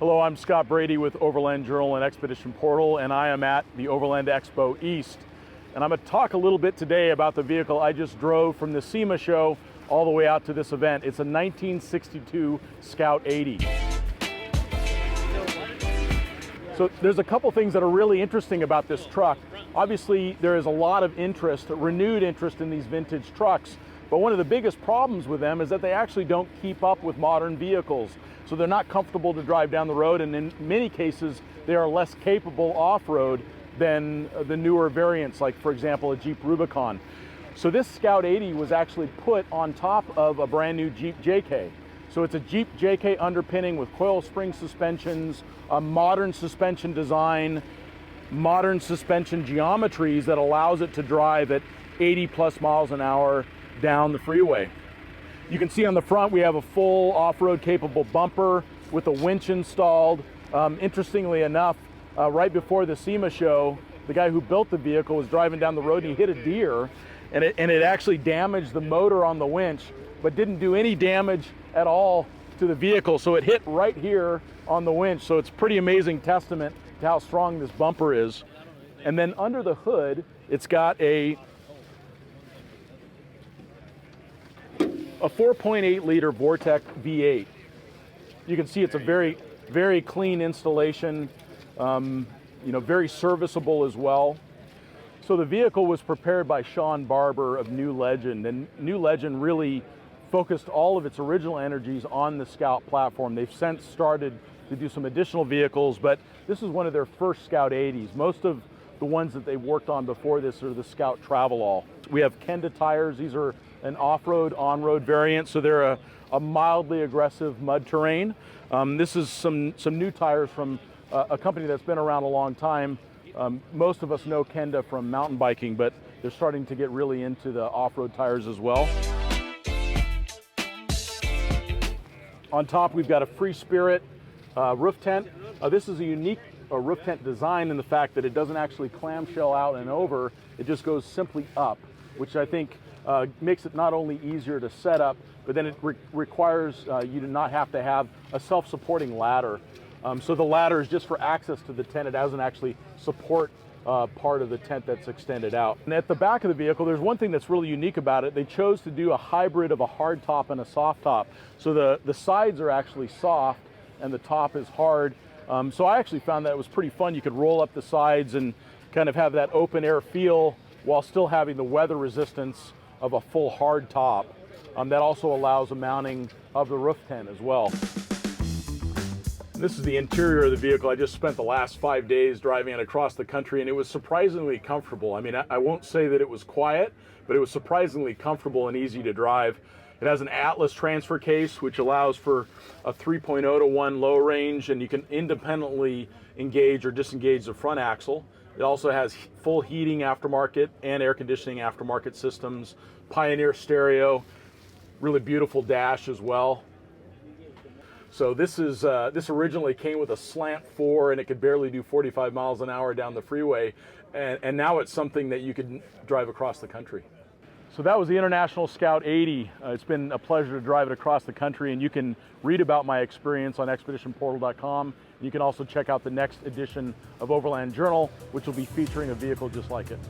Hello, I'm Scott Brady with Overland Journal and Expedition Portal, and I am at the Overland Expo East. And I'm going to talk a little bit today about the vehicle I just drove from the SEMA show all the way out to this event. It's a 1962 Scout 80. So there's a couple things that are really interesting about this truck. Obviously, there is a lot of interest, renewed interest in these vintage trucks, but one of the biggest problems with them is that they actually don't keep up with modern vehicles. So they're not comfortable to drive down the road, and in many cases, they are less capable off-road than the newer variants, like for example, a Jeep Rubicon. So this Scout 80 was actually put on top of a brand new Jeep JK. So it's a Jeep JK underpinning with coil spring suspensions, a modern suspension design, modern suspension geometries that allows it to drive at 80 plus miles an hour down the freeway. You can see on the front we have a full off-road capable bumper with a winch installed. Interestingly enough, right before the SEMA show, the guy who built the vehicle was driving down the road and he hit a deer, and it actually damaged the motor on the winch, but didn't do any damage at all to the vehicle. So it hit right here on the winch. So it's a pretty amazing testament to how strong this bumper is. And then under the hood, it's got a 4.8 liter Vortec V8. You can see it's a very, very clean installation, very serviceable as well. So the vehicle was prepared by Sean Barber of New Legend, and New Legend really focused all of its original energies on the Scout platform. They've since started to do some additional vehicles, but this is one of their first Scout 80s. Most of the ones that they've worked on before this are the Scout Travelall. We have Kenda tires. These are an off-road, on-road variant, so they're a mildly aggressive mud terrain. This is some new tires from a company that's been around a long time. Most of us know Kenda from mountain biking, but they're starting to get really into the off-road tires as well. On top, we've got a Free Spirit roof tent. This is a unique roof tent design in the fact that it doesn't actually clamshell out and over, it just goes simply up, which I think makes it not only easier to set up, but then it requires you to not have to have a self-supporting ladder. So the ladder is just for access to the tent. It doesn't actually support part of the tent that's extended out. And at the back of the vehicle, there's one thing that's really unique about it. They chose to do a hybrid of a hard top and a soft top. So the sides are actually soft and the top is hard. So I actually found that it was pretty fun. You could roll up the sides and kind of have that open air feel while still having the weather resistance of a full hard top. That also allows a mounting of the roof tent as well. This is the interior of the vehicle. I just spent the last 5 days driving it across the country, and it was surprisingly comfortable. I mean, I won't say that it was quiet, but it was surprisingly comfortable and easy to drive. It has an Atlas transfer case, which allows for a 3.0 to 1 low range, and you can independently engage or disengage the front axle. It also has full heating aftermarket and air conditioning aftermarket systems, Pioneer stereo, really beautiful dash as well. So this originally came with a slant 4, and it could barely do 45 miles an hour down the freeway, and now it's something that you can drive across the country. So that was the International Scout 80. It's been a pleasure to drive it across the country, and you can read about my experience on expeditionportal.com. You can also check out the next edition of Overland Journal, which will be featuring a vehicle just like it.